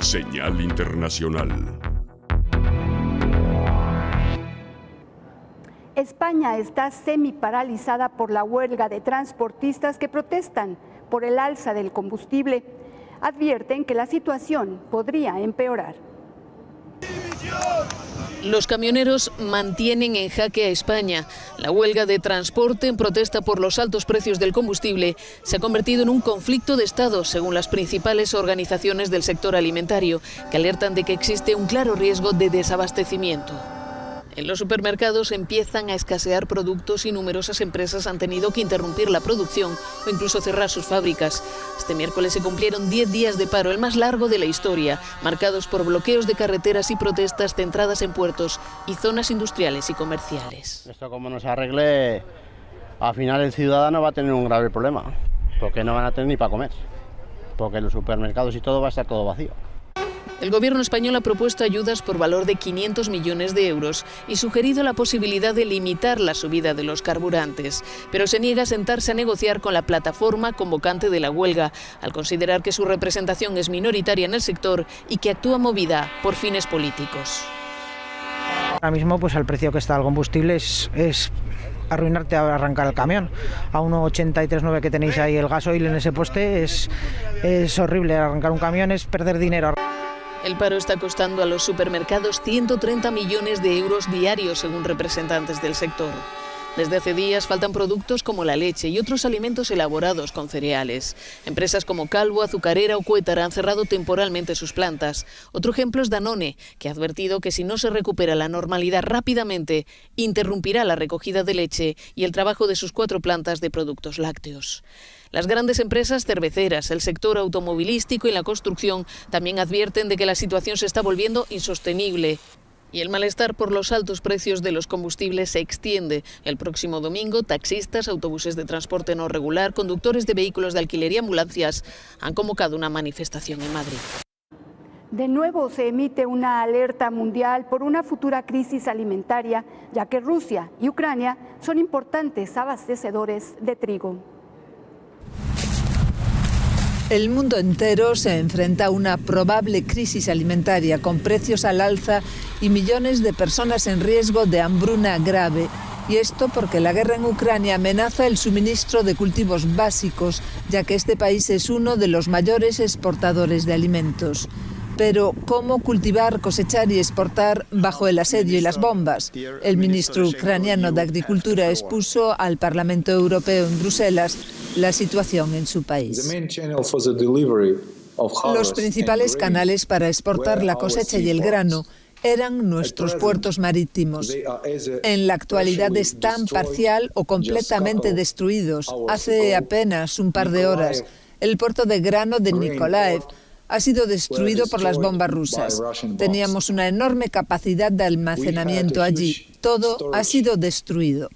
Señal Internacional. España está semi-paralizada por la huelga de transportistas que protestan por el alza del combustible. Advierten que la situación podría empeorar. Los camioneros mantienen en jaque a España. La huelga de transporte en protesta por los altos precios del combustible se ha convertido en un conflicto de Estado, según las principales organizaciones del sector alimentario, que alertan de que existe un claro riesgo de desabastecimiento. En los supermercados empiezan a escasear productos y numerosas empresas han tenido que interrumpir la producción o incluso cerrar sus fábricas. Este miércoles se cumplieron 10 días de paro, el más largo de la historia, marcados por bloqueos de carreteras y protestas centradas en puertos y zonas industriales y comerciales. Esto como no se arregle, al final el ciudadano va a tener un grave problema, porque no van a tener ni para comer, porque los supermercados y todo va a estar todo vacío. El gobierno español ha propuesto ayudas por valor de 500 millones de euros y sugerido la posibilidad de limitar la subida de los carburantes, pero se niega a sentarse a negociar con la plataforma convocante de la huelga, al considerar que su representación es minoritaria en el sector y que actúa movida por fines políticos. Ahora mismo, pues el precio que está el combustible es arruinarte a arrancar el camión. A 1,83,9 que tenéis ahí el gasoil en ese poste es horrible. Arrancar un camión es perder dinero. El paro está costando a los supermercados 130 millones de euros diarios, según representantes del sector. Desde hace días faltan productos como la leche y otros alimentos elaborados con cereales. Empresas como Calvo, Azucarera o Cuétara han cerrado temporalmente sus plantas. Otro ejemplo es Danone, que ha advertido que si no se recupera la normalidad rápidamente, interrumpirá la recogida de leche y el trabajo de sus 4 plantas de productos lácteos. Las grandes empresas cerveceras, el sector automovilístico y la construcción también advierten de que la situación se está volviendo insostenible. Y el malestar por los altos precios de los combustibles se extiende. El próximo domingo, taxistas, autobuses de transporte no regular, conductores de vehículos de alquiler y ambulancias han convocado una manifestación en Madrid. De nuevo se emite una alerta mundial por una futura crisis alimentaria, ya que Rusia y Ucrania son importantes abastecedores de trigo. El mundo entero se enfrenta a una probable crisis alimentaria con precios al alza y millones de personas en riesgo de hambruna grave. Y esto porque la guerra en Ucrania amenaza el suministro de cultivos básicos, ya que este país es uno de los mayores exportadores de alimentos. Pero, ¿cómo cultivar, cosechar y exportar bajo el asedio y las bombas? El ministro ucraniano de Agricultura expuso al Parlamento Europeo en Bruselas la situación en su país. Los principales canales para exportar la cosecha y el grano eran nuestros puertos marítimos. En la actualidad están parcial o completamente destruidos. Hace apenas un par de horas, el puerto de grano de Nikolaev ha sido destruido por las bombas rusas. Teníamos una enorme capacidad de almacenamiento allí. Todo ha sido destruido.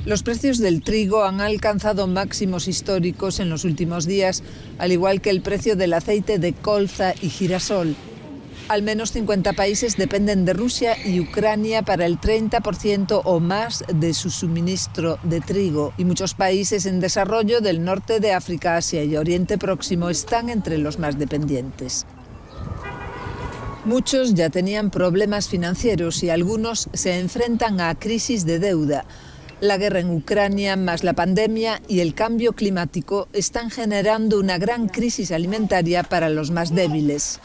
Los precios del trigo han alcanzado máximos históricos en los últimos días, al igual que el precio del aceite de colza y girasol. Al menos 50 países dependen de Rusia y Ucrania para el 30% o más de su suministro de trigo. Y muchos países en desarrollo del norte de África, Asia y Oriente Próximo están entre los más dependientes. Muchos ya tenían problemas financieros y algunos se enfrentan a crisis de deuda. La guerra en Ucrania, más la pandemia y el cambio climático están generando una gran crisis alimentaria para los más débiles.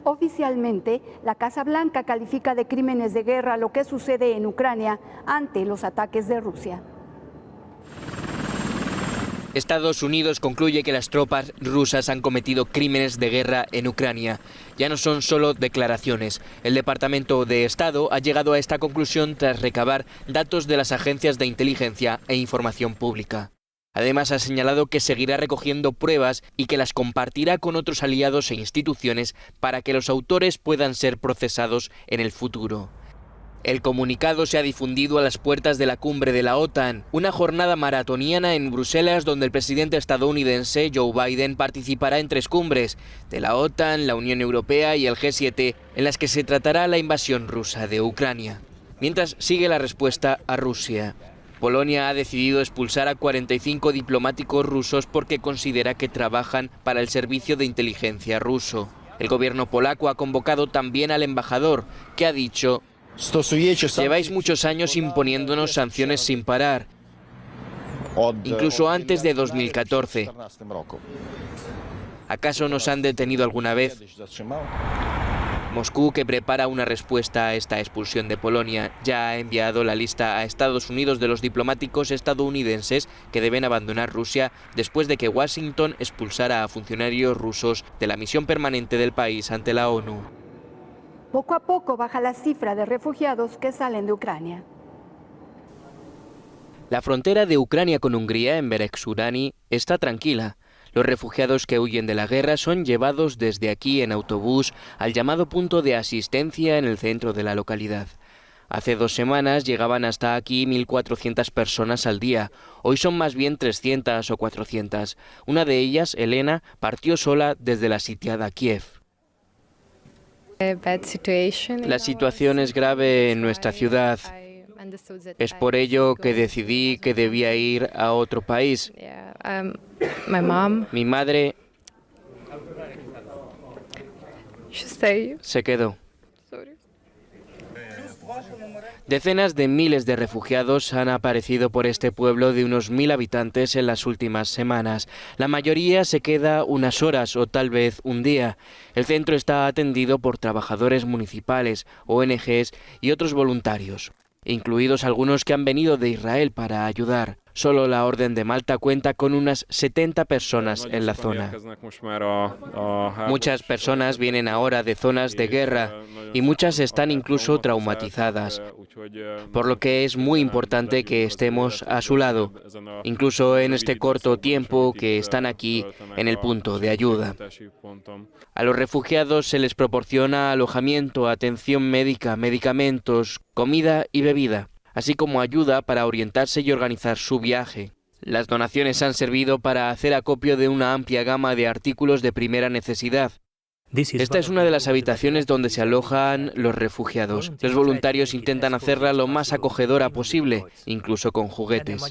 Oficialmente, la Casa Blanca califica de crímenes de guerra lo que sucede en Ucrania ante los ataques de Rusia. Estados Unidos concluye que las tropas rusas han cometido crímenes de guerra en Ucrania. Ya no son solo declaraciones. El Departamento de Estado ha llegado a esta conclusión tras recabar datos de las agencias de inteligencia e información pública. Además, ha señalado que seguirá recogiendo pruebas y que las compartirá con otros aliados e instituciones para que los autores puedan ser procesados en el futuro. El comunicado se ha difundido a las puertas de la cumbre de la OTAN, una jornada maratoniana en Bruselas donde el presidente estadounidense Joe Biden participará en 3 cumbres de la OTAN, la Unión Europea y el G7, en las que se tratará la invasión rusa de Ucrania. Mientras sigue la respuesta a Rusia. Polonia ha decidido expulsar a 45 diplomáticos rusos porque considera que trabajan para el servicio de inteligencia ruso. El gobierno polaco ha convocado también al embajador, que ha dicho: lleváis muchos años imponiéndonos sanciones sin parar, incluso antes de 2014. ¿Acaso nos han detenido alguna vez? Moscú, que prepara una respuesta a esta expulsión de Polonia, ya ha enviado la lista a Estados Unidos de los diplomáticos estadounidenses que deben abandonar Rusia después de que Washington expulsara a funcionarios rusos de la misión permanente del país ante la ONU. Poco a poco baja la cifra de refugiados que salen de Ucrania. La frontera de Ucrania con Hungría, en Beregsurani, está tranquila. Los refugiados que huyen de la guerra son llevados desde aquí en autobús al llamado punto de asistencia en el centro de la localidad. Hace 2 semanas llegaban hasta aquí 1.400 personas al día. Hoy son más bien 300 o 400. Una de ellas, Elena, partió sola desde la sitiada Kiev. La situación es grave en nuestra ciudad. Es por ello que decidí que debía ir a otro país. Mi madre se quedó. Decenas de miles de refugiados han aparecido por este pueblo de unos 1000 habitantes en las últimas semanas. La mayoría se queda unas horas o tal vez un día. El centro está atendido por trabajadores municipales, ONGs y otros voluntarios, incluidos algunos que han venido de Israel para ayudar. Solo la Orden de Malta cuenta con unas 70 personas en la zona. Muchas personas vienen ahora de zonas de guerra y muchas están incluso traumatizadas, por lo que es muy importante que estemos a su lado, incluso en este corto tiempo que están aquí en el punto de ayuda. A los refugiados se les proporciona alojamiento, atención médica, medicamentos, comida y bebida, así como ayuda para orientarse y organizar su viaje. Las donaciones han servido para hacer acopio de una amplia gama de artículos de primera necesidad. Esta es una de las habitaciones donde se alojan los refugiados. Los voluntarios intentan hacerla lo más acogedora posible, incluso con juguetes.